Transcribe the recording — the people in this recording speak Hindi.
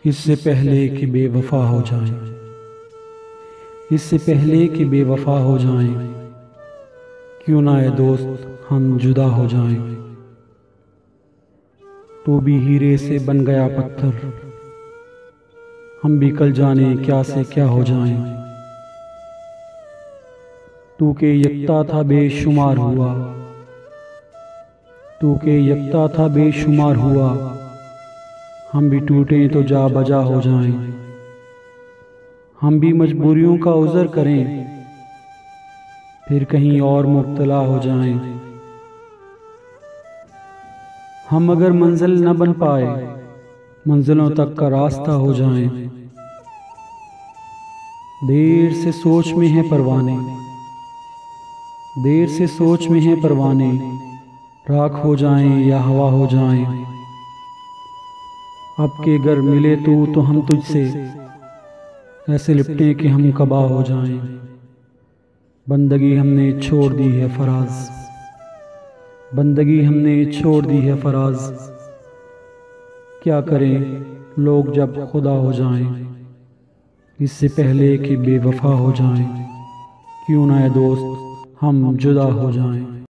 इससे पहले कि बेवफा हो जाएं, इससे पहले कि बेवफा हो जाएं, क्यों ना ये दोस्त हम जुदा हो जाएं। तू भी हीरे से बन गया पत्थर, हम भी कल जाने क्या से क्या हो जाएं। तू के यकता था बेशुमार हुआ, तू के यकता था बेशुमार हुआ, हम भी टूटें तो जा बजा हो जाएं। हम भी मजबूरियों का उज़र करें, फिर कहीं और मुब्तला हो जाएं। हम अगर मंजिल न बन पाए, मंजिलों तक का रास्ता हो जाएं। देर से सोच में है परवाने, देर से सोच में है परवाने, राख हो जाएं या हवा हो जाएं। अब के अगर मिले तो हम तुझसे ऐसे लिपटें कि हम कबा हो जाएं। बंदगी हमने छोड़ दी है फराज, बंदगी हमने छोड़ दी है फराज, क्या करें लोग जब खुदा हो जाएं। इससे पहले कि बेवफा हो जाएं, क्यों ना ये दोस्त हम जुदा हो जाएं।